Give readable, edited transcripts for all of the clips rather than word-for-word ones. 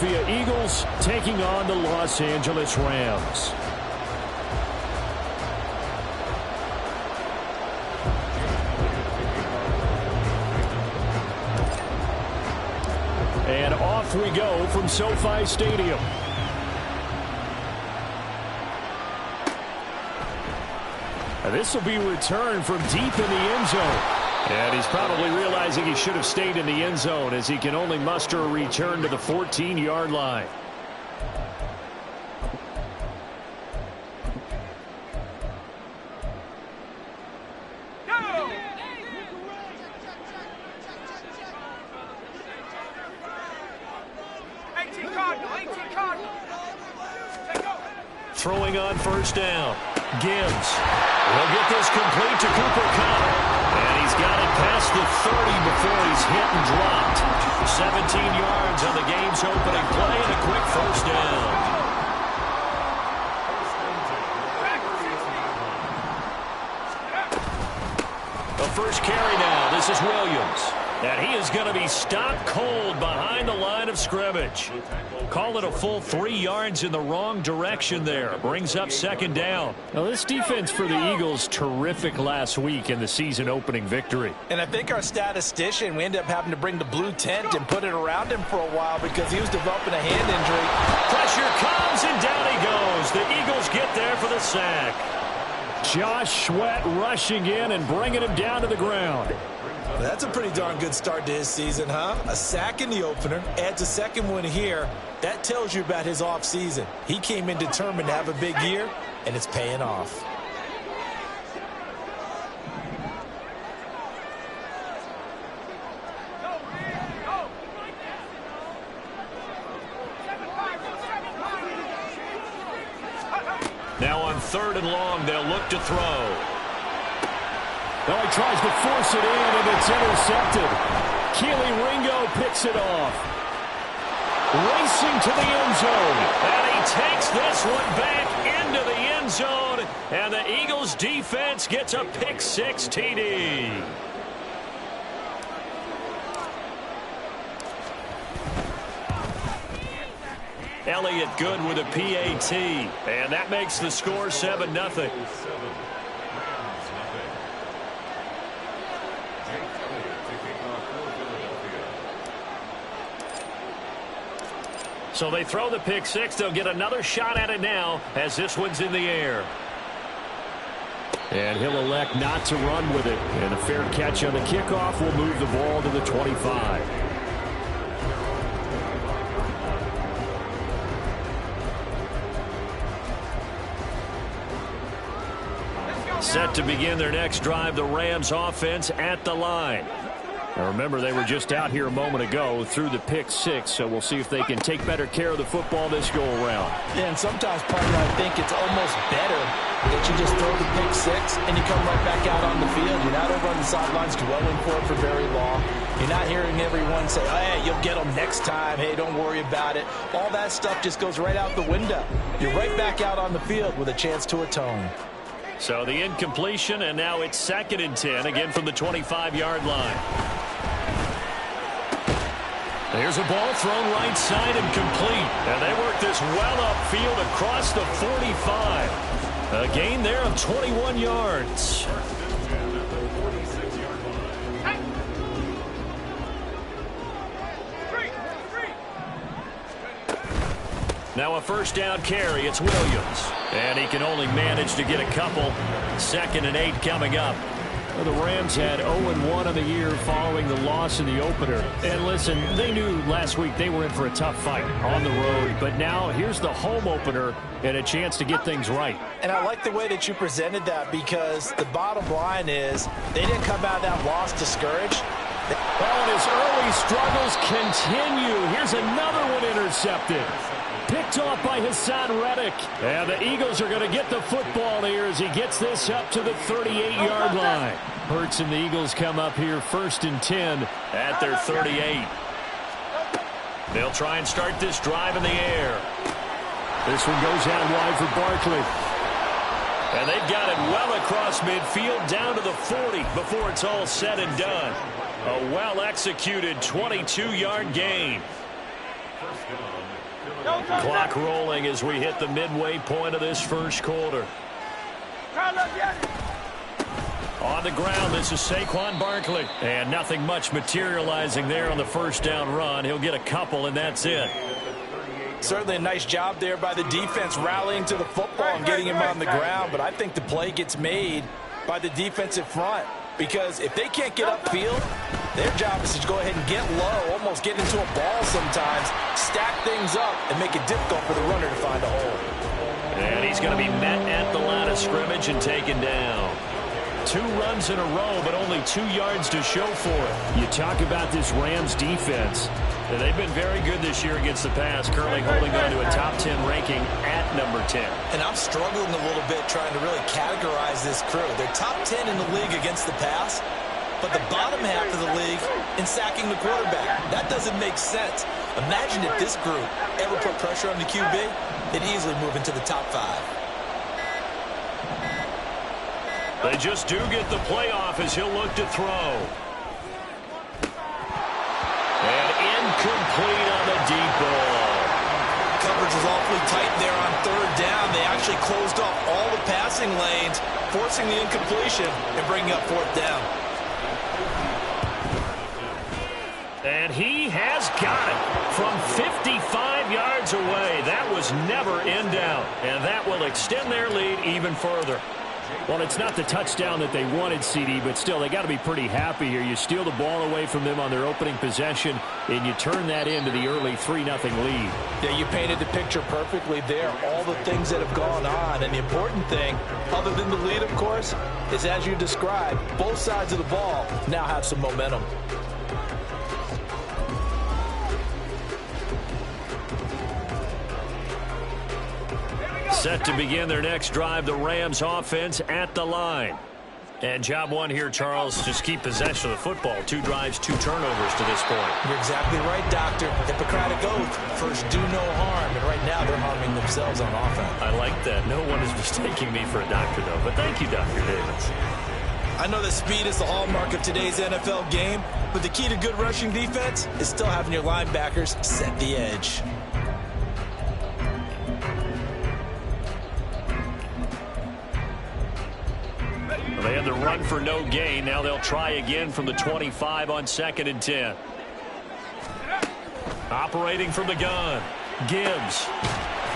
Philadelphia Eagles taking on the Los Angeles Rams. And off we go from SoFi Stadium. This will be returned from deep in the end zone. And he's probably realizing he should have stayed in the end zone as he can only muster a return to the 14-yard line. Throwing on first down. Gibbs will get this complete to Cooper Kupp. And he's got it past the 30 before he's hit and dropped. 17 yards on the game's opening play and a quick first down. The first carry now. This is Williams. And he is going to be stopped cold behind the line of scrimmage. Call it a full 3 yards in the wrong direction there. Brings up second down. Now this defense for the Eagles, terrific last week in the season opening victory. And I think our statistician, we ended up having to bring the blue tent and put it around him for a while because he was developing a hand injury. Pressure comes and down he goes. The Eagles get there for the sack. Josh Sweat rushing in and bringing him down to the ground. That's a pretty darn good start to his season, huh? A sack in the opener, adds a second one here. That tells you about his offseason. He came in determined to have a big year, and it's paying off. Now on 3rd and long, they'll look to throw. Well, he tries to force it in, and it's intercepted. Keely Ringo picks it off. Racing to the end zone. And he takes this one back into the end zone. And the Eagles defense gets a pick six TD. Elliott good with a PAT. And that makes the score 7-0. So they throw the pick six. They'll get another shot at it now as this one's in the air. And he'll elect not to run with it. And a fair catch on the kickoff will move the ball to the 25. Set to begin their next drive, the Rams offense at the line. Now remember, they were just out here a moment ago through the pick six, so we'll see if they can take better care of the football this go-around. Yeah, and sometimes, partner, I think it's almost better that you just throw the pick six and you come right back out on the field. You're not over on the sidelines dwelling for it for very long. You're not hearing everyone say, oh, hey, you'll get them next time. Hey, don't worry about it. All that stuff just goes right out the window. You're right back out on the field with a chance to atone. So the incompletion, and now it's 2nd and 10, again from the 25-yard line. There's a ball thrown right side and complete. And they work this well upfield across the 45. A gain there of 21 yards. Now a first down carry. It's Williams. And he can only manage to get a couple. 2nd and 8 coming up. Well, the Rams had 0-1 on the year following the loss in the opener. And listen, they knew last week they were in for a tough fight on the road. But now here's the home opener and a chance to get things right. And I like the way that you presented that because the bottom line is they didn't come out of that loss discouraged. Well, and his early struggles continue. Here's another one intercepted. Picked off by Hassan Reddick. And the Eagles are going to get the football here as he gets this up to the 38-yard line. Hurts and the Eagles come up here 1st and 10 at their 38. They'll try and start this drive in the air. This one goes out wide for Barkley. And they've got it well across midfield down to the 40 before it's all said and done. A well-executed 22-yard gain. Clock rolling as we hit the midway point of this first quarter. On the ground, this is Saquon Barkley. And nothing much materializing there on the first down run. He'll get a couple, and that's it. Certainly a nice job there by the defense rallying to the football and getting him on the ground. But I think the play gets made by the defensive front. Because if they can't get upfield, their job is to go ahead and get low, almost get into a ball sometimes, stack things up, and make it difficult for the runner to find a hole. And he's going to be met at the line of scrimmage and taken down. 2 runs in a row, but only 2 yards to show for it. You talk about this Rams defense. They've been very good this year against the pass, currently holding on to a top 10 ranking at number 10. And I'm struggling a little bit trying to really categorize this crew. They're top 10 in the league against the pass, but the bottom half of the league in sacking the quarterback. That doesn't make sense. Imagine if this group ever put pressure on the QB, they'd easily move into the top 5. They just do get the playoff as he'll look to throw. And incomplete on the deep ball. Coverage was awfully tight there on 3rd down. They actually closed off all the passing lanes, forcing the incompletion and bringing up 4th down. And he has got it from 55 yards away. That was never in doubt. And that will extend their lead even further. Well, it's not the touchdown that they wanted, CD, but still, they got to be pretty happy here. You steal the ball away from them on their opening possession, and you turn that into the early 3-0 lead. Yeah, you painted the picture perfectly there, all the things that have gone on. And the important thing, other than the lead, of course, is as you described, both sides of the ball now have some momentum. Set to begin their next drive, the Rams offense at the line. And job one here, Charles, just keep possession of the football. 2 drives, 2 turnovers to this point. You're exactly right, Doctor. Hippocratic oath. First, do no harm. And right now, they're harming themselves on offense. I like that. No one is mistaking me for a doctor, though. But thank you, Dr. Davis. I know that speed is the hallmark of today's NFL game, but the key to good rushing defense is still having your linebackers set the edge. They had the run for no gain. Now they'll try again from the 25 on 2nd and 10. Operating from the gun. Gibbs.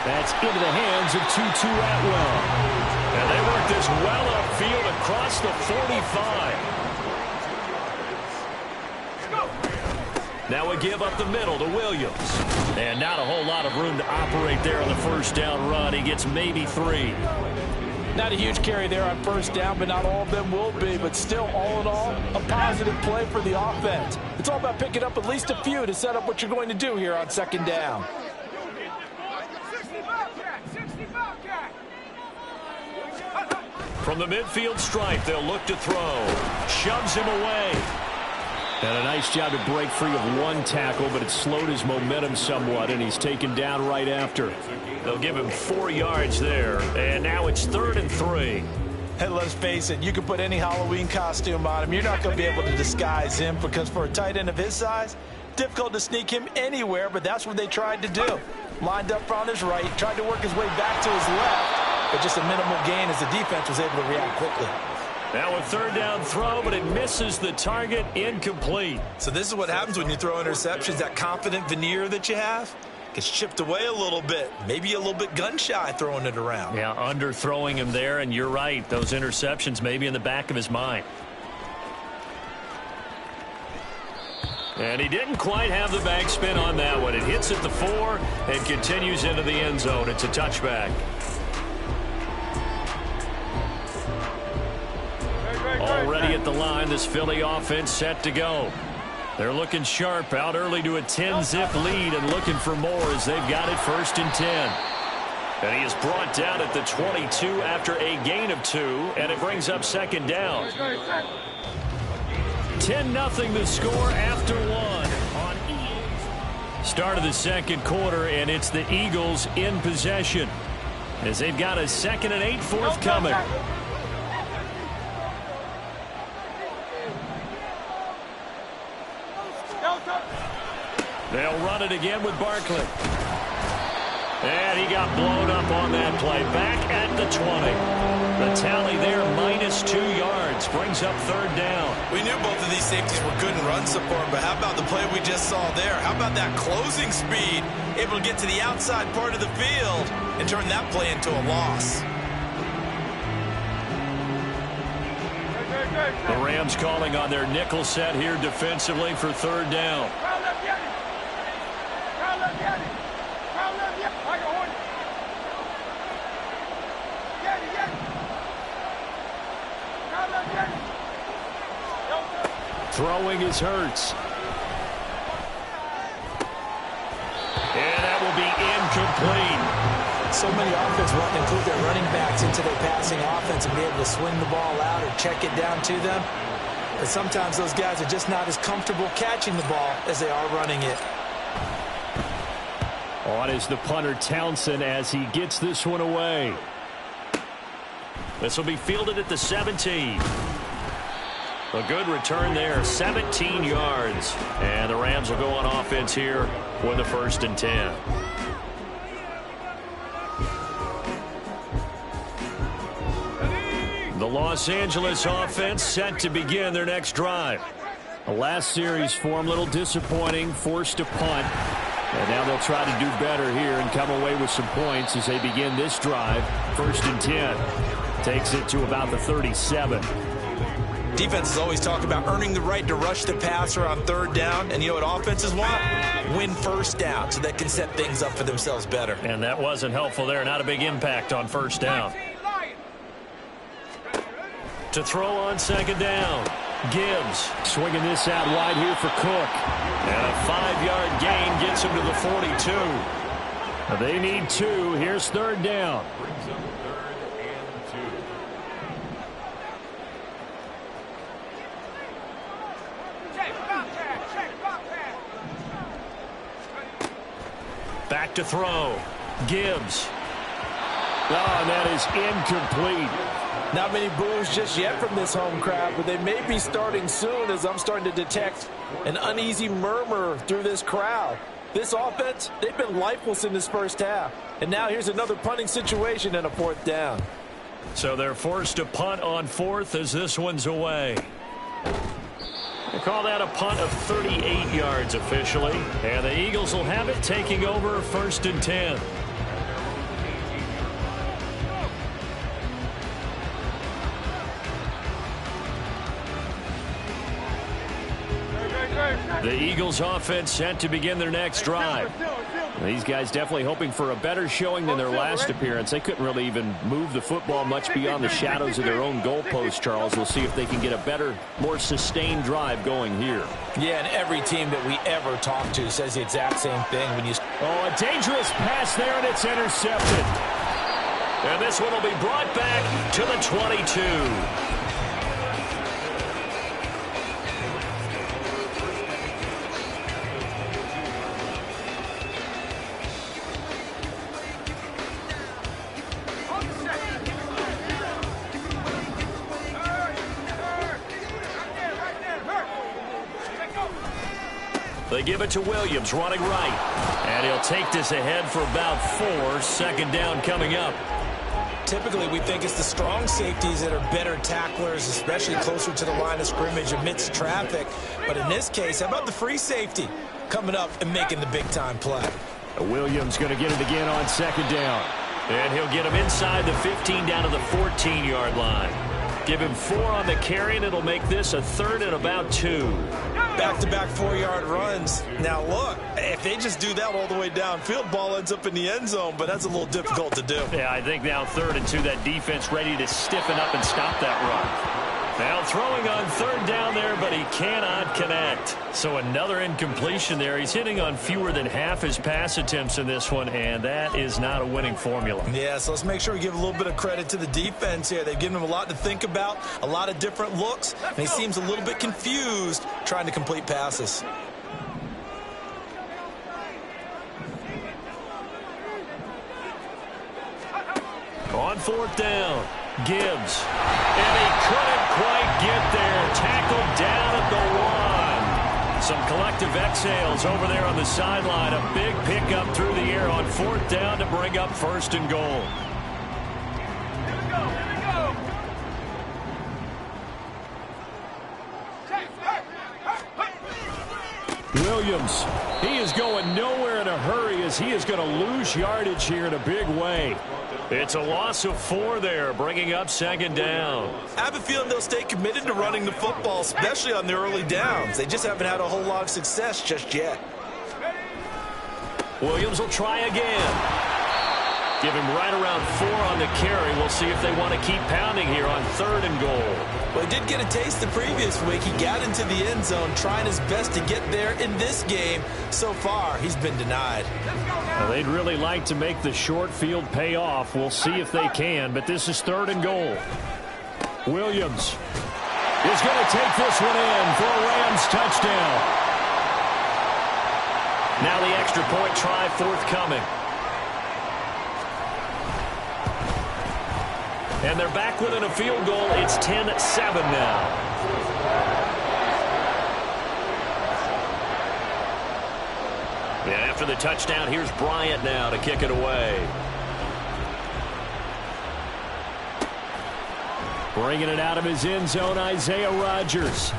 That's into the hands of Tutu Atwell. And they work this well upfield across the 45. Now a give up the middle to Williams. And not a whole lot of room to operate there on the first down run. He gets maybe 3. Not a huge carry there on first down, but not all of them will be. But still, all in all, a positive play for the offense. It's all about picking up at least a few to set up what you're going to do here on 2nd down. From the midfield stripe, they'll look to throw. Shoves him away. And a nice job to break free of 1 tackle, but it slowed his momentum somewhat, and he's taken down right after. They'll give him 4 yards there, and now it's 3rd and 3. Hey, let's face it, you can put any Halloween costume on him. You're not going to be able to disguise him because for a tight end of his size, difficult to sneak him anywhere, but that's what they tried to do. Lined up on his right, tried to work his way back to his left, but just a minimal gain as the defense was able to react quickly. Now a 3rd down throw, but it misses the target, incomplete. So this is what happens when you throw interceptions. That confident veneer that you have gets chipped away a little bit. Maybe a little bit gun-shy throwing it around. Yeah, underthrowing him there, and you're right. Those interceptions may be in the back of his mind. And he didn't quite have the backspin on that one. It hits at the 4 and continues into the end zone. It's a touchback. Already at the line, this Philly offense set to go. They're looking sharp, out early to a 10-zip lead and looking for more as they've got it 1st and 10. And he is brought down at the 22 after a gain of 2, and it brings up 2nd down. 10-0 the score after 1. Start of the 2nd quarter, and it's the Eagles in possession as they've got a 2nd and 8 forthcoming. They'll run it again with Barkley. And he got blown up on that play. Back at the 20. The tally there, -2 yards. Brings up third down. We knew both of these safeties were good in run support, but how about the play we just saw there? How about that closing speed? Able to get to the outside part of the field and turn that play into a loss. The Rams calling on their nickel set here defensively for third down. Throwing is Hurts. And that will be incomplete. So many offenses want to include their running backs into their passing offense and be able to swing the ball out or check it down to them. But sometimes those guys are just not as comfortable catching the ball as they are running it. On is the punter Townsend as he gets this one away. This will be fielded at the 17. A good return there, 17 yards. And the Rams will go on offense here with a 1st and 10. The Los Angeles offense set to begin their next drive. The last series for them, a little disappointing, forced a punt. And now they'll try to do better here and come away with some points as they begin this drive. 1st and 10. Takes it to about the 37. Defenses always talk about earning the right to rush the passer on third down. And you know what offenses want? Win first down so they can set things up for themselves better. And that wasn't helpful there. Not a big impact on first down. To throw on second down. Gibbs swinging this out wide here for Cook. And a 5-yard gain gets him to the 42. They need 2. Here's third down. Back to throw. Gibbs. Oh, and that is incomplete. Not many boos just yet from this home crowd, but they may be starting soon as I'm starting to detect an uneasy murmur through this crowd. This offense, they've been lifeless in this first half. And now here's another punting situation and a 4th down. So they're forced to punt on 4th as this one's away. They call that a punt of 38 yards officially. And the Eagles will have it taking over 1st and 10. The Eagles offense set to begin their next drive. These guys definitely hoping for a better showing than their last appearance. They couldn't really even move the football much beyond the shadows of their own goalpost, Charles. We'll see if they can get a better, more sustained drive going here. Yeah, and every team that we ever talk to says the exact same thing. Oh, a dangerous pass there, and it's intercepted. And this one will be brought back to the 22. They give it to Williams, running right. And he'll take this ahead for about 4. 2nd down coming up. Typically, we think it's the strong safeties that are better tacklers, especially closer to the line of scrimmage amidst traffic. But in this case, how about the free safety coming up and making the big-time play? Williams going to get it again on 2nd down. And he'll get him inside the 15 down to the 14-yard line. Give him 4 on the carry, and it'll make this a 3rd and about 2. Back-to-back 4-yard runs. Now, look, if they just do that all the way downfield, ball ends up in the end zone, but that's a little difficult to do. Yeah, I think now 3rd and 2, that defense ready to stiffen up and stop that run. Now throwing on 3rd down there, but he cannot connect. So another incompletion there. He's hitting on fewer than half his pass attempts in this one, and that is not a winning formula. Yeah, so let's make sure we give a little bit of credit to the defense here. They've given him a lot to think about, a lot of different looks, and he seems a little bit confused trying to complete passes. On 4th down, Gibbs. And he couldn't quite get there. Tackled down at the 1. Some collective exhales over there on the sideline. A big pickup through the air on 4th down to bring up 1st and goal. Williams, he is going nowhere in a hurry as he is going to lose yardage here in a big way. It's a loss of 4 there, bringing up 2nd down. I have a feeling they'll stay committed to running the football, especially on the early downs. They just haven't had a whole lot of success just yet. Williams will try again. Give him right around 4 on the carry. We'll see if they want to keep pounding here on 3rd and goal. Well, he did get a taste the previous week. He got into the end zone trying his best to get there in this game. So far, he's been denied. Now, they'd really like to make the short field pay off. We'll see if they can, but this is 3rd and goal. Williams is going to take this one in for a Rams touchdown. Now the extra point try forthcoming. And they're back within a field goal. It's 10-7 now. Yeah, after the touchdown, here's Bryant now to kick it away. Bringing it out of his end zone, Isaiah Rodgers.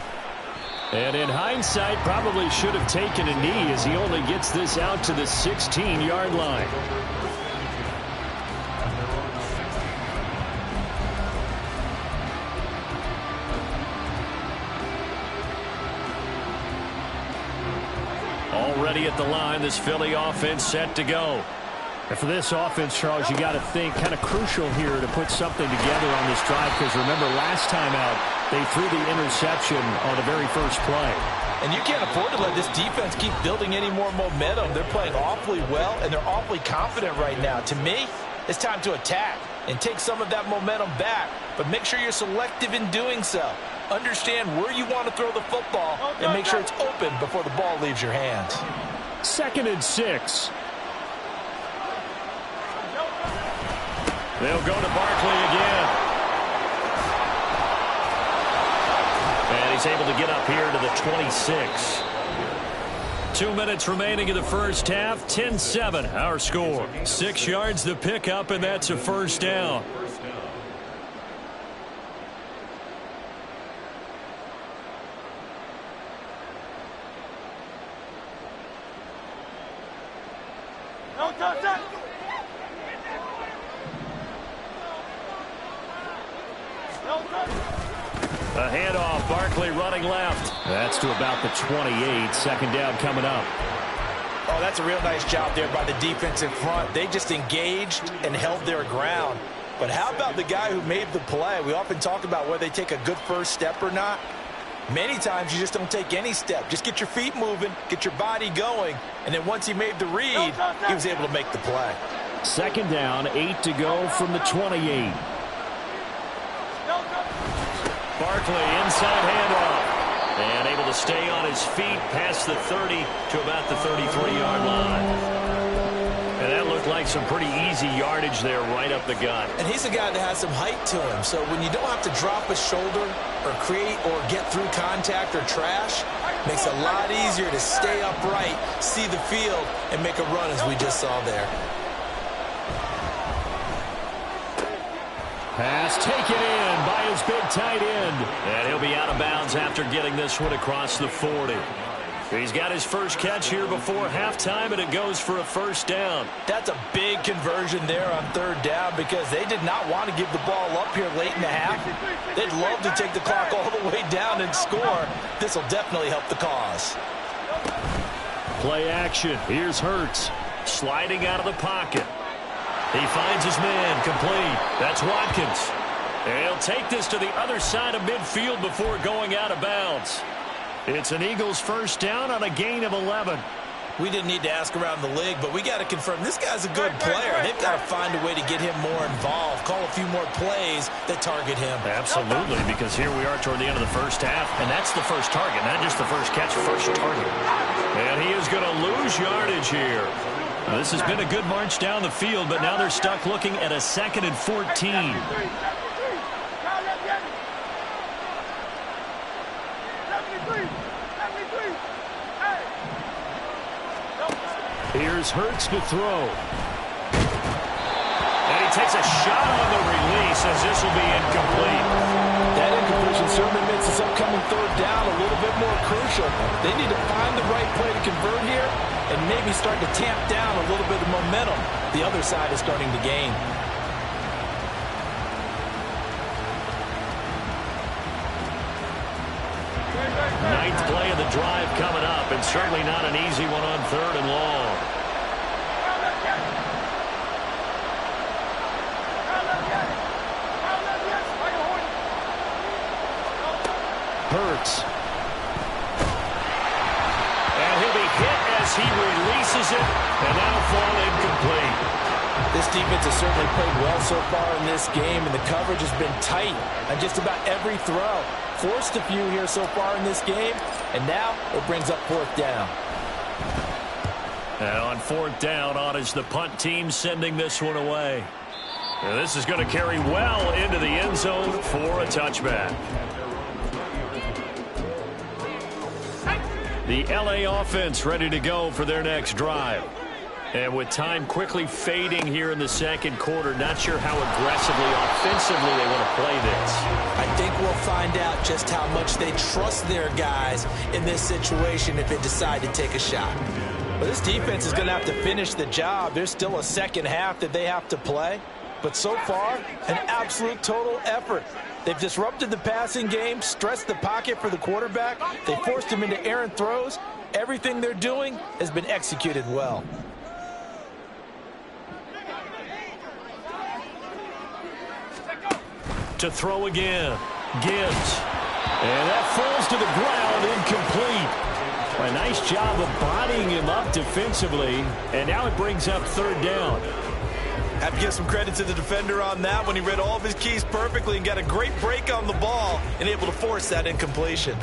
And in hindsight, probably should have taken a knee as he only gets this out to the 16-yard line. Already at the line, this Philly offense set to go. And for this offense, Charles, you got to think kind of crucial here to put something together on this drive, because remember last time out they threw the interception on the very first play. And you can't afford to let this defense keep building any more momentum. They're playing awfully well, and they're awfully confident right now. To me, it's time to attack and take some of that momentum back, but make sure you're selective in doing so. Understand where you want to throw the football and make sure it's open before the ball leaves your hands. 2nd and 6. They'll go to Barkley again. And he's able to get up here to the 26. 2 minutes remaining in the first half. 10-7 our score. 6 yards the pickup, and that's a 1st down. A handoff, Barkley running left. That's to about the 28. 2nd down coming up. Oh, that's a real nice job there by the defense in front. They just engaged and held their ground. But how about the guy who made the play? We often talk about whether they take a good first step or not. Many times you just don't take any step. Just get your feet moving, get your body going, and then once he made the read, he was able to make the play. 2nd down, 8 to go from the 28. Barkley, inside handoff. And able to stay on his feet past the 30 to about the 33-yard line. And that looked like some pretty easy yardage there right up the gut. And he's a guy that has some height to him. So when you don't have to drop a shoulder or create or get through contact or trash, makes it a lot easier to stay upright, see the field, and make a run as we just saw there. Pass taken in by his big tight end. And he'll be out of bounds after getting this one across the 40. He's got his first catch here before halftime, and it goes for a 1st down. That's a big conversion there on 3rd down because they did not want to give the ball up here late in the half. They'd love to take the clock all the way down and score. This will definitely help the cause. Play action. Here's Hurts sliding out of the pocket. He finds his man, complete. That's Watkins. And he'll take this to the other side of midfield before going out of bounds. It's an Eagles 1st down on a gain of 11. We didn't need to ask around the league, but we got to confirm this guy's a good player. They've got to find a way to get him more involved, call a few more plays that target him. Absolutely, because here we are toward the end of the first half, and that's the first target, not just the first catch, first target. And he is going to lose yardage here. Now, this has been a good march down the field, but now they're stuck looking at a 2nd and 14. Here's Hurts to throw. And he takes a shot on the release as this will be incomplete. That incompletion certainly makes this upcoming third down a little bit more crucial. They need to find the right play to convert here and maybe start to tamp down a little bit of momentum the other side is starting to gain. Ninth play of the drive coming up, and certainly not an easy one on 3rd and long. Hurts. And he'll be hit as he releases it, and that'll fall incomplete. This defense has certainly played well so far in this game, and the coverage has been tight on just about every throw. Forced a few here so far in this game, and now it brings up 4th down. And on 4th down, on is the punt team sending this one away. And this is going to carry well into the end zone for a touchback. The LA offense ready to go for their next drive. And with time quickly fading here in the second quarter, not sure how aggressively, offensively they want to play this. I think we'll find out just how much they trust their guys in this situation if they decide to take a shot. But this defense is going to have to finish the job. There's still a second half that they have to play. But so far, an absolute total effort. They've disrupted the passing game, stressed the pocket for the quarterback. They forced him into errant throws. Everything they're doing has been executed well. To throw again. Gibbs. And that falls to the ground, incomplete. A nice job of bodying him up defensively. And now it brings up 3rd down. Have to give some credit to the defender on that when he read all of his keys perfectly and got a great break on the ball and able to force that incompletion.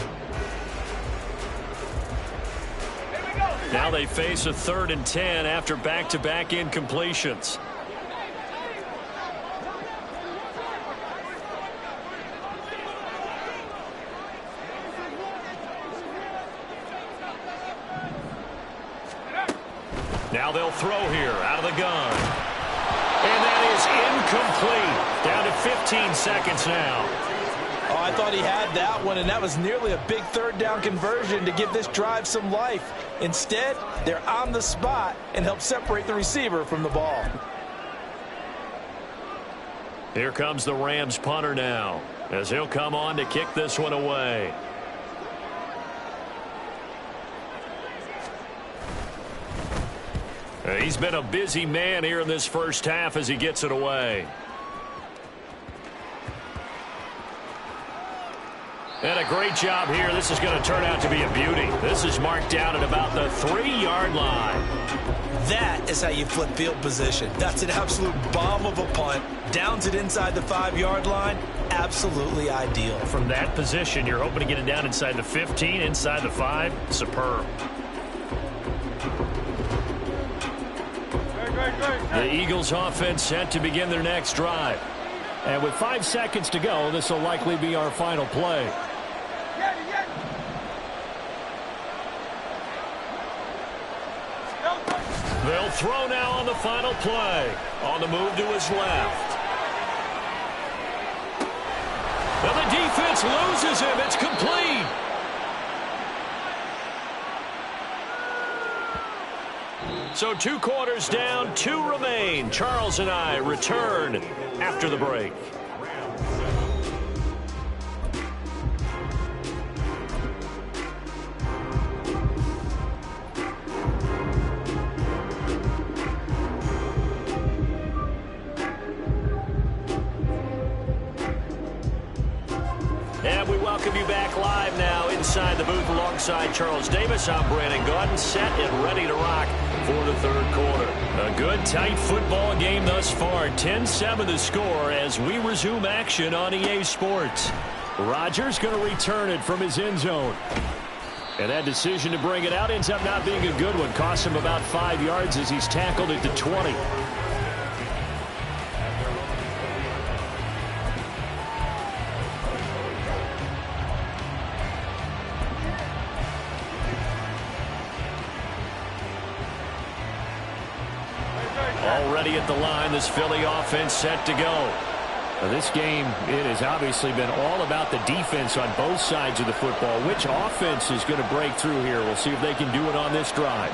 Now they face a 3rd and 10 after back-to-back incompletions. Now they'll throw here out of the gun. And that is incomplete. Down to 15 seconds now. Oh, I thought he had that one, and that was nearly a big 3rd down conversion to give this drive some life. Instead, they're on the spot and help separate the receiver from the ball. Here comes the Rams punter now, as he'll come on to kick this one away. He's been a busy man here in this first half as he gets it away. And a great job here. This is going to turn out to be a beauty. This is marked down at about the 3-yard line. That is how you flip field position. That's an absolute bomb of a punt. Downs it inside the 5-yard line. Absolutely ideal. From that position, you're hoping to get it down inside the 15, inside the 5. Superb. The Eagles offense set to begin their next drive. And with 5 seconds to go, this will likely be our final play. They'll throw now on the final play. On the move to his left. Well, the defense loses him. It's complete. So 2 quarters down, 2 remain. Charles and I return after the break. And we welcome you back live now inside the booth alongside Charles Davis. I'm Brandon Gaudin, set and ready to rock for the 3rd quarter. A good, tight football game thus far. 10-7 the score as we resume action on EA Sports. Rodgers going to return it from his end zone. And that decision to bring it out ends up not being a good one. Costs him about 5 yards as he's tackled at the 20. Already at the line, this Philly offense set to go. Now, this game, it has obviously been all about the defense on both sides of the football. Which offense is going to break through here? We'll see if they can do it on this drive.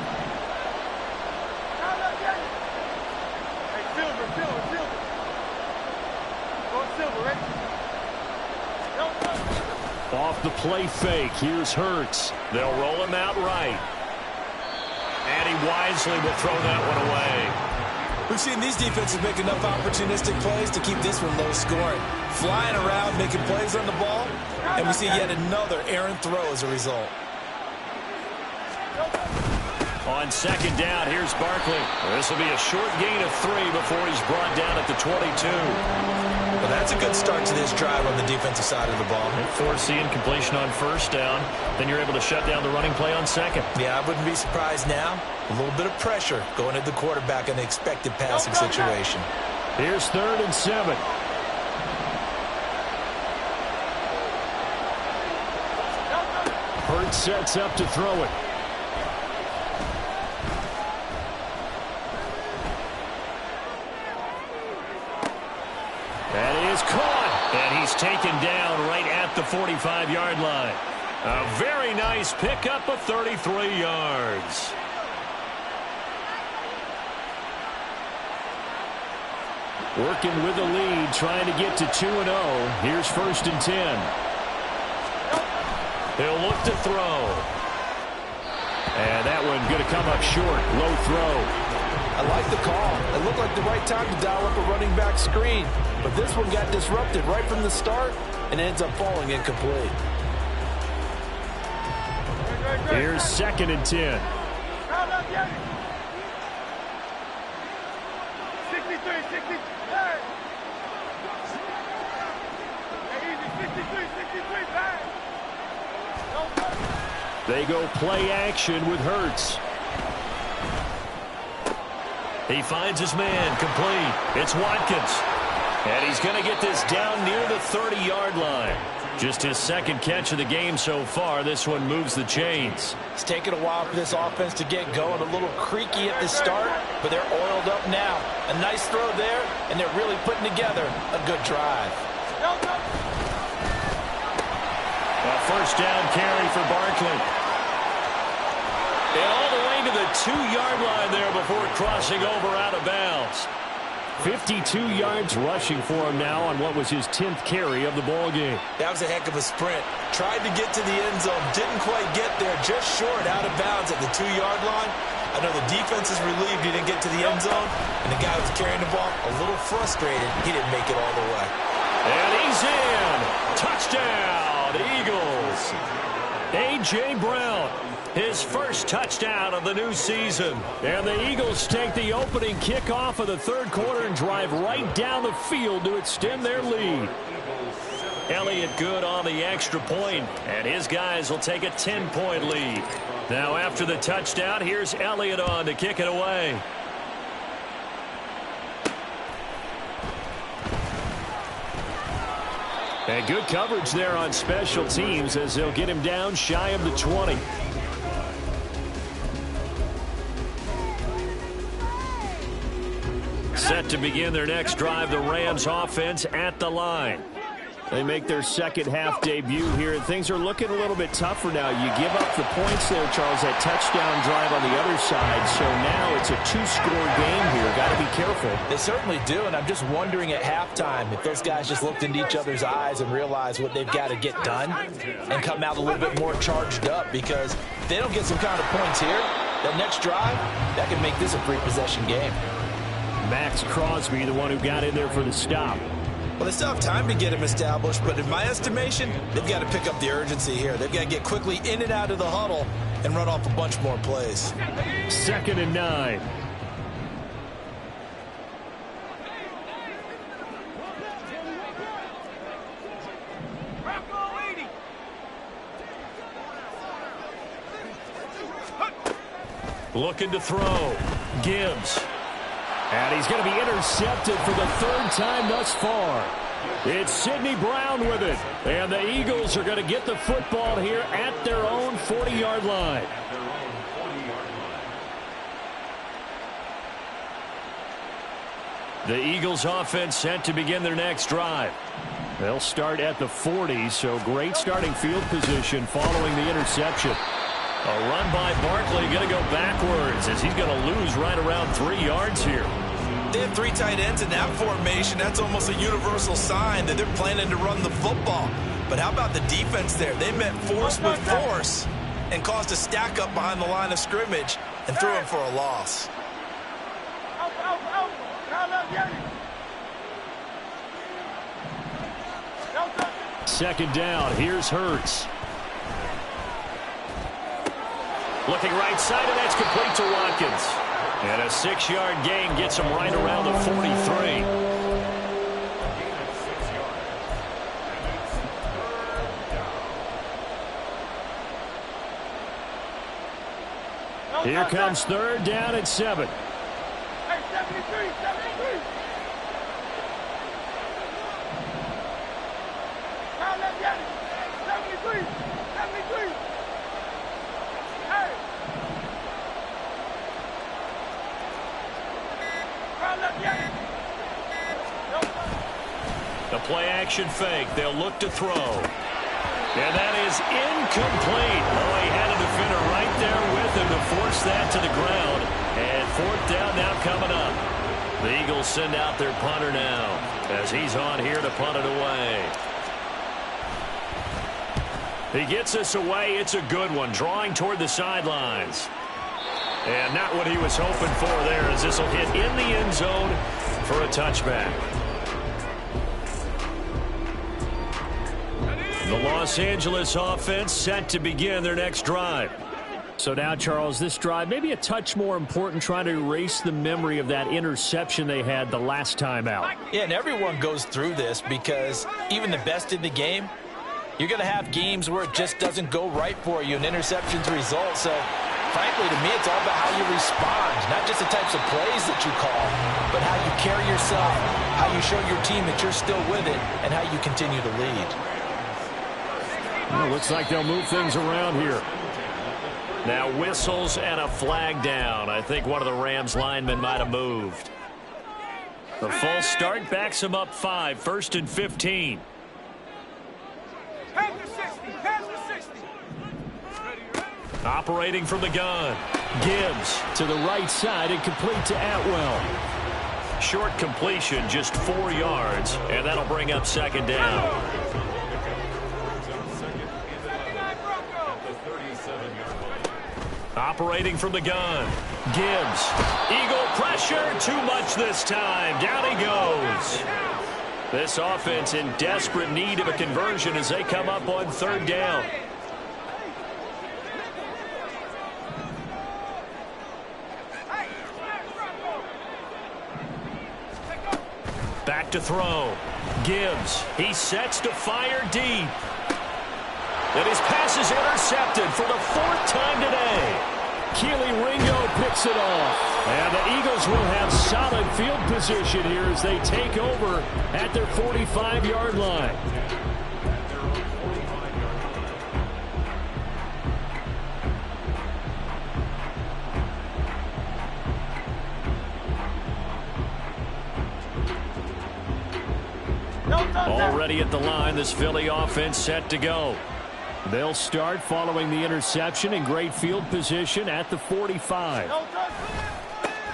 Off the play fake, here's Hurts. They'll roll him out right. And he wisely will throw that one away. We've seen these defenses make enough opportunistic plays to keep this one low scoring. Flying around, making plays on the ball, and we see yet another errant throw as a result. On second down, here's Barkley. This will be a short gain of 3 before he's brought down at the 22. Well, that's a good start to this drive on the defensive side of the ball. And force the incompletion on first down. Then you're able to shut down the running play on second. Yeah, I wouldn't be surprised now. A little bit of pressure going at the quarterback in the expected passing situation. Here's 3rd and 7. Hurts sets up to throw it. That is caught, and he's taken down right at the 45-yard line. A very nice pickup of 33 yards. Working with the lead, trying to get to 2-0. Here's 1st and 10. He'll look to throw. And that one going to come up short. Low throw. I like the call. It looked like the right time to dial up a running back screen. But this one got disrupted right from the start and ends up falling incomplete. Here's 2nd and 10. They go play action with Hurts. He finds his man, complete. It's Watkins. And he's going to get this down near the 30-yard line. Just his 2nd catch of the game so far. This one moves the chains. It's taken a while for this offense to get going. A little creaky at the start, but they're oiled up now. A nice throw there, and they're really putting together a good drive. A first down carry for Barkley. And all the way to the 2-yard line there before crossing over out of bounds. 52 yards rushing for him now on what was his 10th carry of the ball game. That was a heck of a sprint. Tried to get to the end zone. Didn't quite get there. Just short out of bounds at the 2-yard line. I know the defense is relieved he didn't get to the end zone. And the guy who was carrying the ball, a little frustrated, he didn't make it all the way. And he's in. Touchdown, Eagles. A.J. Brown. His first touchdown of the new season. And the Eagles take the opening kickoff of the 3rd quarter and drive right down the field to extend their lead. Elliott good on the extra point, and his guys will take a 10-point lead. Now after the touchdown, here's Elliott on to kick it away. And good coverage there on special teams as they'll get him down shy of the 20. Set to begin their next drive, the Rams offense at the line. They make their second-half debut here, and things are looking a little bit tougher now. You give up the points there, Charles, that touchdown drive on the other side, so now it's a 2-score game here. Got to be careful. They certainly do, and I'm just wondering at halftime if those guys just looked into each other's eyes and realized what they've got to get done and come out a little bit more charged up, because if they don't get some kind of points here, that next drive, that could make this a 3-possession game. Max Crosby, the one who got in there for the stop. Well, they still have time to get him established, but in my estimation, they've got to pick up the urgency here. They've got to get quickly in and out of the huddle and run off a bunch more plays. 2nd and 9. Looking to throw. Gibbs. And he's going to be intercepted for the 3rd time thus far. It's Sidney Brown with it. And the Eagles are going to get the football here at their own 40-yard line. The Eagles offense set to begin their next drive. They'll start at the 40, so great starting field position following the interception. A run by Barkley, going to go backwards as he's going to lose right around 3 yards here. They have 3 tight ends in that formation. That's almost a universal sign that they're planning to run the football. But how about the defense there? They met force with force and caused a stack up behind the line of scrimmage and threw him for a loss. Second down, here's Hurts. Looking right side, and that's complete to Watkins. And a 6-yard gain gets him right around the 43. Here comes third down and 7. Hey, 73. Now let's get it. 73. Hey. Now let's get it. The play action fake. They'll look to throw. And that is incomplete. Oh, he had a defender right there with him to force that to the ground. And fourth down now coming up. The Eagles send out their punter now as he's on here to punt it away. He gets this away. It's a good one, drawing toward the sidelines. And not what he was hoping for there, as this will hit in the end zone for a touchback. The Los Angeles offense set to begin their next drive. So now, Charles, this drive maybe a touch more important, trying to erase the memory of that interception they had the last time out. Yeah, and everyone goes through this because even the best in the game, you're going to have games where it just doesn't go right for you and interceptions result. So, frankly, to me, it's all about how you respond, not just the types of plays that you call, but how you carry yourself, how you show your team that you're still with it, and how you continue to lead. Well, looks like they'll move things around here. Now whistles and a flag down. I think one of the Rams linemen might have moved. The full start backs him up 5, 1st and 15. Head to 60. Head to 60. Operating from the gun. Gibbs to the right side and complete to Atwell. Short completion, just 4 yards, and that'll bring up second down. Operating from the gun. Gibbs. Eagle pressure. Too much this time. Down he goes. This offense in desperate need of a conversion as they come up on third down. Back to throw. Gibbs. He sets to fire deep. And his pass is intercepted for the 4th time today. Keely Ringo picks it off. And the Eagles will have solid field position here as they take over at their 45-yard line. Already at the line, this Philly offense set to go. They'll start following the interception in great field position at the 45.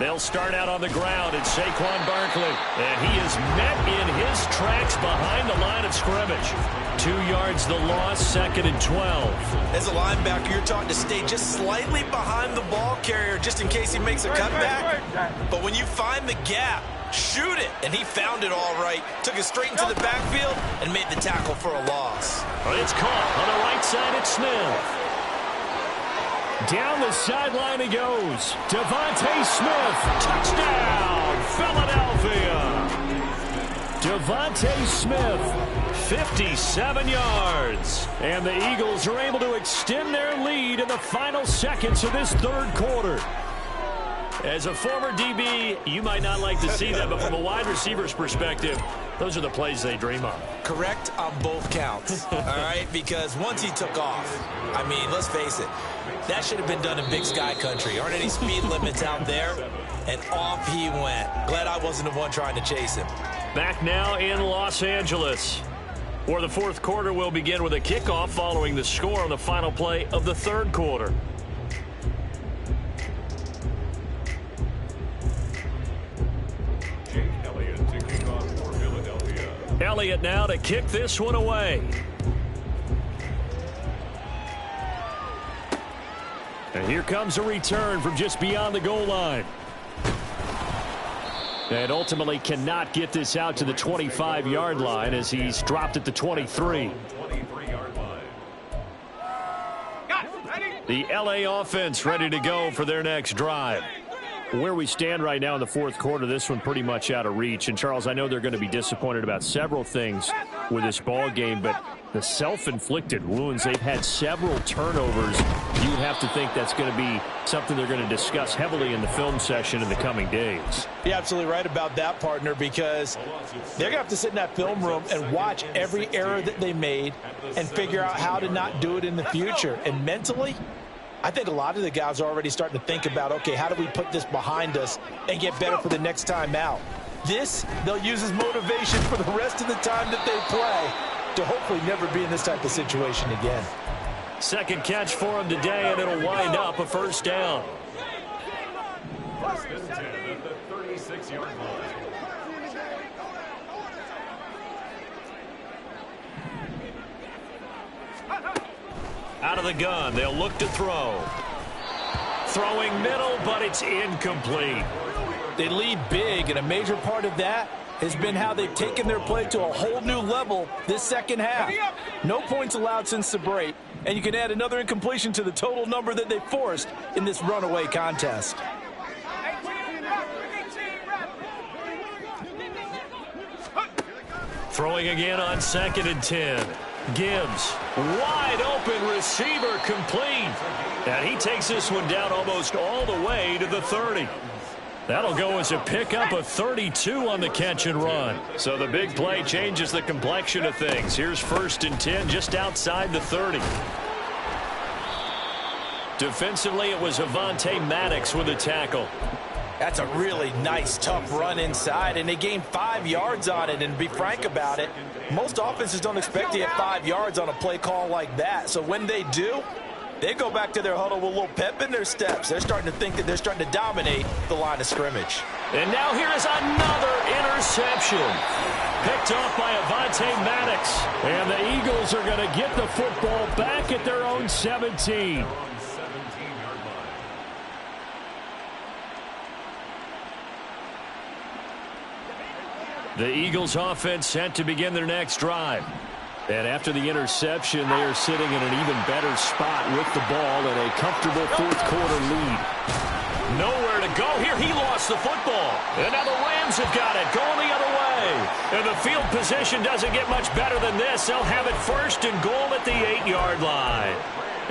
They'll start out on the ground at Saquon Barkley. And he is met in his tracks behind the line of scrimmage. 2 yards the loss, 2nd and 12. As a linebacker, you're taught to stay just slightly behind the ball carrier just in case he makes a cutback. But when you find the gap, shoot it. And he found it all right. Took it straight into the backfield and made the tackle for a loss. Well, it's caught on the right side at Smith. Down the sideline he goes. Devontae Smith. Touchdown, Philadelphia. Devontae Smith, 57 yards. And the Eagles are able to extend their lead in the final seconds of this third quarter. As a former DB, you might not like to see that, but from a wide receiver's perspective, those are the plays they dream of. Correct on both counts, all right? Because once he took off, I mean, let's face it, that should have been done in Big Sky Country. Aren't any speed limits out there? And off he went. Glad I wasn't the one trying to chase him. Back now in Los Angeles, where the fourth quarter will begin with a kickoff following the score on the final play of the third quarter. Elliott now to kick this one away. And here comes a return from just beyond the goal line. And ultimately cannot get this out to the 25-yard line as he's dropped at the 23. The LA offense ready to go for their next drive. Where we stand right now in the fourth quarter, this one pretty much out of reach. And, Charles, I know they're going to be disappointed about several things with this ball game, but the self-inflicted wounds, they've had several turnovers. You would have to think that's going to be something they're going to discuss heavily in the film session in the coming days. You're absolutely right about that, partner, because they're going to have to sit in that film room and watch every error that they made and figure out how to not do it in the future. And mentally, I think a lot of the guys are already starting to think about, okay, how do we put this behind us and get better for the next time out? This, they'll use as motivation for the rest of the time that they play to hopefully never be in this type of situation again. Second catch for him today, and it'll wind up a first down. First and 10 at the 36-yard line. Out of the gun, they'll look to throw. Throwing middle, but it's incomplete. They lead big, and a major part of that has been how they've taken their play to a whole new level this second half. No points allowed since the break, and you can add another incompletion to the total number that they forced in this runaway contest. Throwing again on 2nd and 10. Gibbs, wide open receiver, complete. And he takes this one down almost all the way to the 30. That'll go as a pickup of 32 on the catch and run. So the big play changes the complexion of things. Here's 1st and 10 just outside the 30. Defensively, it was Avonte Maddox with a tackle. That's a really nice, tough run inside, and they gained 5 yards on it. And to be frank about it, most offenses don't expect to get 5 yards on a play call like that. So when they do, they go back to their huddle with a little pep in their steps. They're starting to think that they're starting to dominate the line of scrimmage. And now here is another interception. Picked off by Avonte Maddox. And the Eagles are going to get the football back at their own 17. The Eagles offense set to begin their next drive. And after the interception, they are sitting in an even better spot with the ball and a comfortable fourth quarter lead. Nowhere to go here. He lost the football. And now the Rams have got it going the other way. And the field position doesn't get much better than this. They'll have it 1st and goal at the 8-yard line.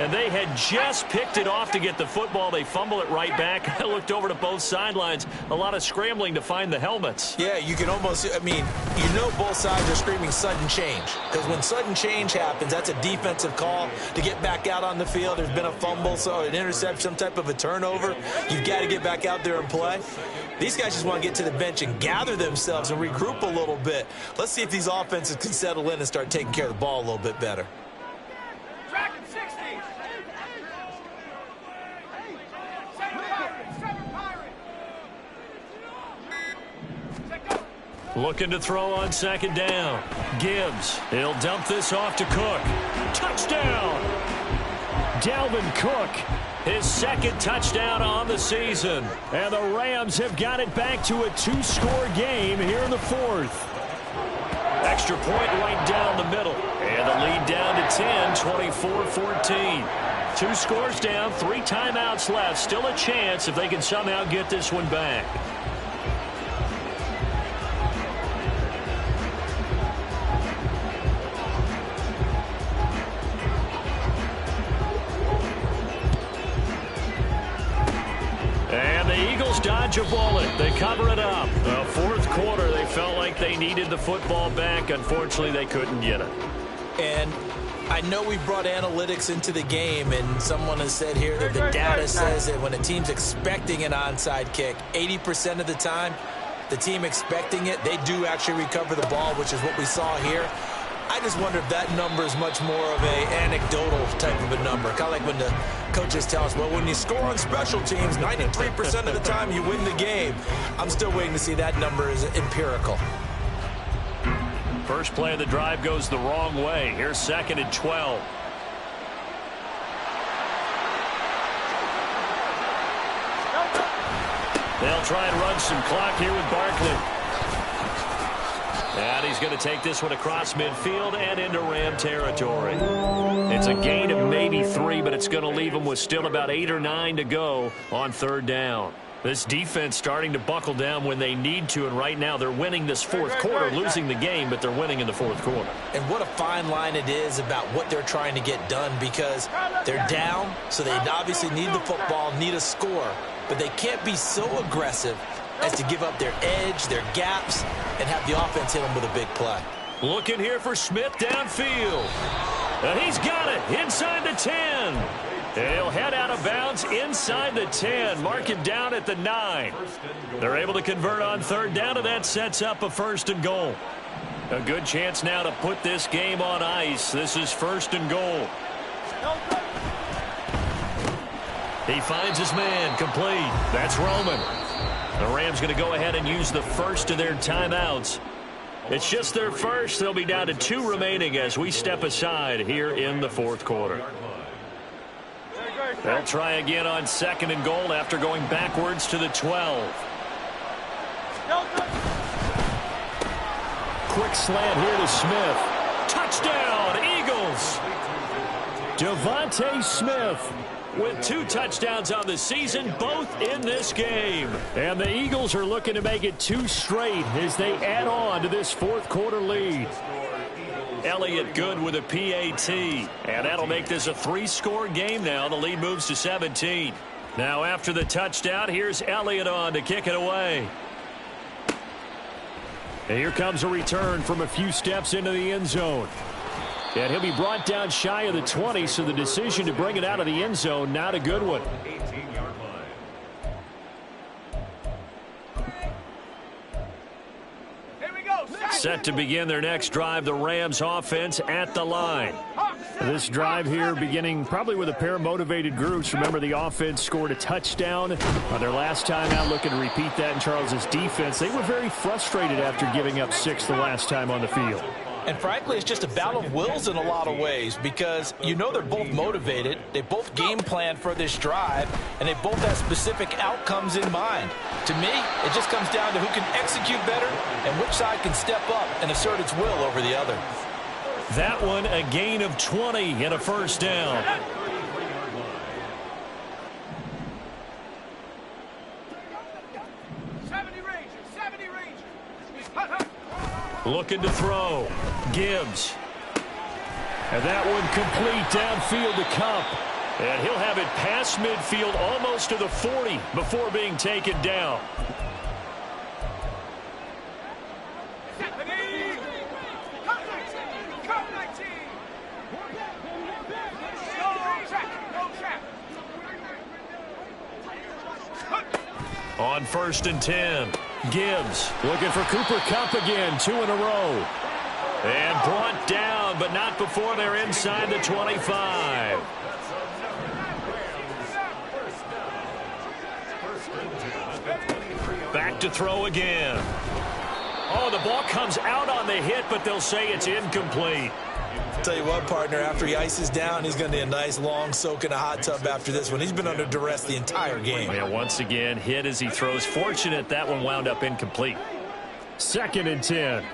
And they had just picked it off to get the football. They fumble it right back. I looked over to both sidelines. A lot of scrambling to find the helmets. Yeah, you can almost, I mean, you know both sides are screaming sudden change. Because when sudden change happens, that's a defensive call to get back out on the field. There's been a fumble, so an interception, some type of a turnover. You've got to get back out there and play. These guys just want to get to the bench and gather themselves and regroup a little bit. Let's see if these offenses can settle in and start taking care of the ball a little bit better. Looking to throw on 2nd down. Gibbs, he'll dump this off to Cook. Touchdown! Dalvin Cook, his 2nd touchdown on the season. And the Rams have got it back to a 2-score game here in the 4th. Extra point right down the middle. And the lead down to 10, 24-14. 2 scores down, 3 timeouts left. Still a chance if they can somehow get this one back. And the Eagles dodge a bullet. They cover it up. The fourth quarter, they felt like they needed the football back. Unfortunately, they couldn't get it. And I know we brought analytics into the game, and someone has said here that the data says that when a team's expecting an onside kick, 80% of the time, the team expecting it, they do actually recover the ball, which is what we saw here. I just wonder if that number is much more of a anecdotal type of a number. Kind of like when the coaches tell us, well, when you score on special teams, 93% of the time you win the game. I'm still waiting to see that number is empirical. First play of the drive goes the wrong way. Here's 2nd and 12. They'll try and run some clock here with Barkley. And he's going to take this one across midfield and into Ram territory. It's a gain of maybe 3, but it's going to leave them with still about 8 or 9 to go on 3rd down. This defense starting to buckle down when they need to, and right now they're winning this 4th quarter, losing the game, but they're winning in the 4th quarter. And what a fine line it is about what they're trying to get done, because they're down, so they obviously need the football, need a score, but they can't be so aggressive as to give up their edge, their gaps, and have the offense hit them with a big play. Looking here for Smith downfield. He's got it inside the 10. He'll head out of bounds inside the 10. Mark him down at the 9. They're able to convert on 3rd down, and that sets up a 1st and goal. A good chance now to put this game on ice. This is 1st and goal. He finds his man, complete. That's Roman. The Rams going to go ahead and use the first of their timeouts. It's just their first. They'll be down to 2 remaining as we step aside here in the 4th quarter. They'll try again on 2nd and goal after going backwards to the 12. Quick slant here to Smith. Touchdown, Eagles! Devontae Smith with 2 touchdowns on the season, both in this game. And the Eagles are looking to make it 2 straight as they add on to this 4th quarter lead. Elliott good with a PAT. And that'll make this a 3-score game now. The lead moves to 17. Now after the touchdown, here's Elliott on to kick it away. And here comes a return from a few steps into the end zone. And he'll be brought down shy of the 20, so the decision to bring it out of the end zone, not a good one. Set to begin their next drive, the Rams offense at the line. This drive here beginning probably with a pair of motivated groups. Remember, the offense scored a touchdown on their last time out, looking to repeat that in Charles's defense. They were very frustrated after giving up 6 the last time on the field. And frankly, it's just a battle of wills in a lot of ways, because you know they're both motivated, they both game plan for this drive, and they both have specific outcomes in mind. To me, it just comes down to who can execute better and which side can step up and assert its will over the other. That one a gain of 20 and a 1st down. Looking to throw. Gibbs. And that one complete downfield to Kupp. And he'll have it past midfield almost to the 40 before being taken down. On 1st and 10. Gibbs looking for Cooper Kupp again, 2 in a row. And brought down, but not before they're inside the 25. Back to throw again. Oh, the ball comes out on the hit, but they'll say it's incomplete. Tell you what, partner, after he ices down, he's going to need a nice long soak in a hot tub after this one. He's been under duress the entire game. Yeah, once again, hit as he throws. Fortunate that one wound up incomplete. 2nd and 10.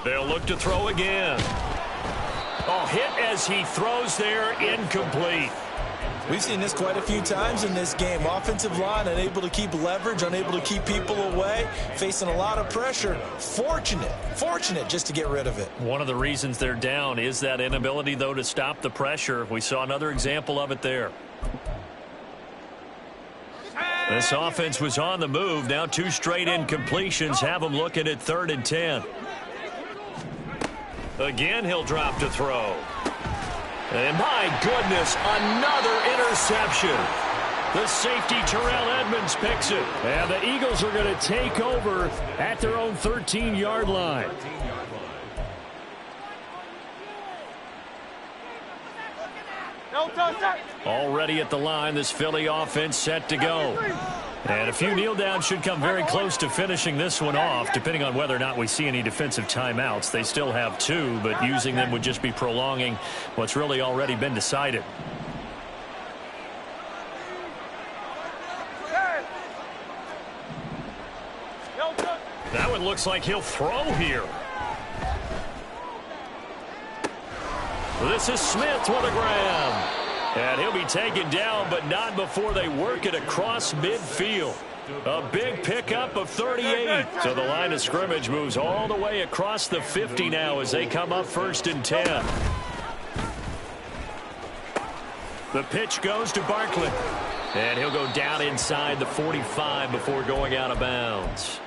They'll look to throw again. Oh, hit as he throws there, incomplete. We've seen this quite a few times in this game. Offensive line unable to keep leverage, unable to keep people away, facing a lot of pressure. Fortunate just to get rid of it. One of the reasons they're down is that inability, though, to stop the pressure. We saw another example of it there. This offense was on the move. Now 2 straight incompletions have them looking at 3rd and 10. Again, he'll drop to throw. And my goodness, another interception. The safety, Terrell Edmonds, picks it. And the Eagles are going to take over at their own 13-yard line. Already at the line, this Philly offense set to go. And a few kneel downs should come very close to finishing this one off, depending on whether or not we see any defensive timeouts. They still have 2, but using them would just be prolonging what's really already been decided. That one looks like he'll throw here. This is Smith with a grab. And he'll be taken down, but not before they work it across midfield. A big pickup of 38. So the line of scrimmage moves all the way across the 50 now as they come up 1st and 10. The pitch goes to Barkley. And he'll go down inside the 45 before going out of bounds.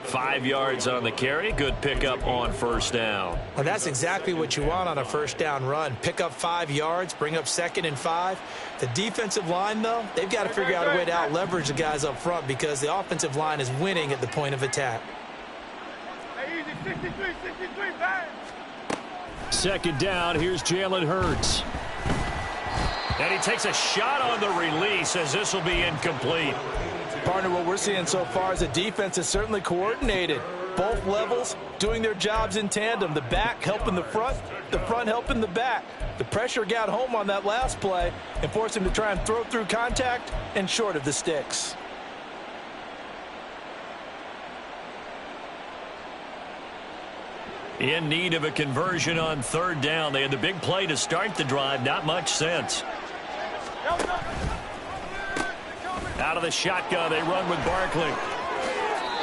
5 yards on the carry. Good pickup on 1st down. Well, that's exactly what you want on a 1st down run. Pick up 5 yards, bring up 2nd and 5. The defensive line, though, they've got to figure out a way to out-leverage the guys up front because the offensive line is winning at the point of attack. 2nd down, here's Jalen Hurts. And he takes a shot on the release as this will be incomplete. Partner, what we're seeing so far is the defense is certainly coordinated. Both levels doing their jobs in tandem. The back helping the front helping the back. The pressure got home on that last play and forced him to try and throw through contact and short of the sticks. In need of a conversion on 3rd down. They had the big play to start the drive. Not much sense. Out of the shotgun, they run with Barkley.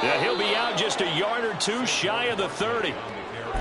Yeah, he'll be out just a yard or 2 shy of the 30.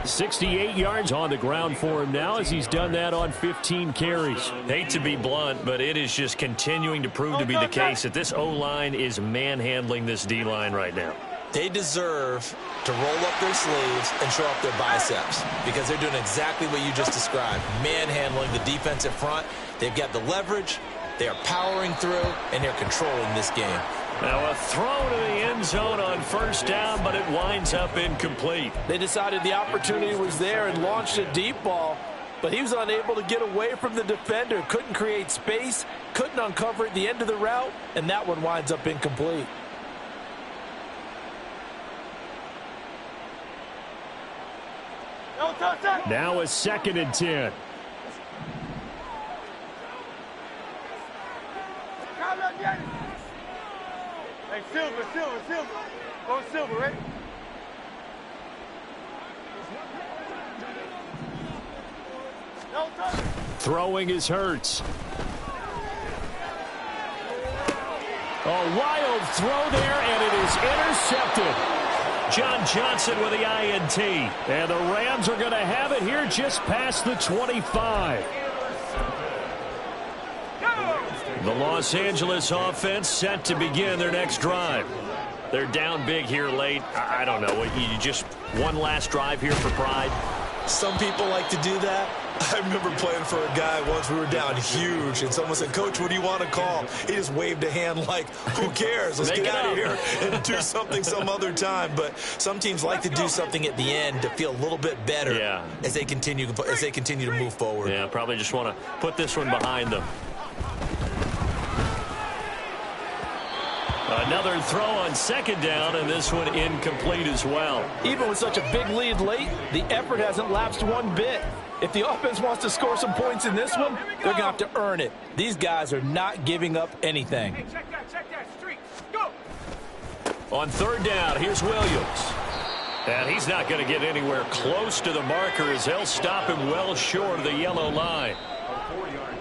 68 yards on the ground for him now as he's done that on 15 carries. Hate to be blunt, but it is just continuing to prove to be the case that this O-line is manhandling this D-line right now. They deserve to roll up their sleeves and show up their biceps because they're doing exactly what you just described, manhandling the defensive front. They've got the leverage. They are powering through, and they're controlling this game. Now a throw to the end zone on 1st down, but it winds up incomplete. They decided the opportunity was there and launched a deep ball, but he was unable to get away from the defender, couldn't create space, couldn't uncover at the end of the route, and that one winds up incomplete. Now a 2nd and 10. Hey, Silver. Go Silver, right? Throwing is Hurts. A wild throw there, and it is intercepted. John Johnson with the INT. And the Rams are going to have it here just past the 25. The Los Angeles offense set to begin their next drive. They're down big here late. I don't know. You just one last drive here for pride? Some people like to do that. I remember playing for a guy once. We were down huge, and someone said, "Coach, what do you want to call?" He just waved a hand like, who cares? Let's get out of here and do something some other time. But some teams like to do something at the end to feel a little bit better as they continue to move forward. Yeah, probably just want to put this one behind them. Another throw on 2nd down, and this one incomplete as well. Even with such a big lead late, the effort hasn't lapsed one bit. If the offense wants to score some points in this one, they're going to have to earn it. These guys are not giving up anything. Hey, check that street. Go! On 3rd down, here's Williams. And he's not going to get anywhere close to the marker as they'll stop him well short of the yellow line. A 4-yard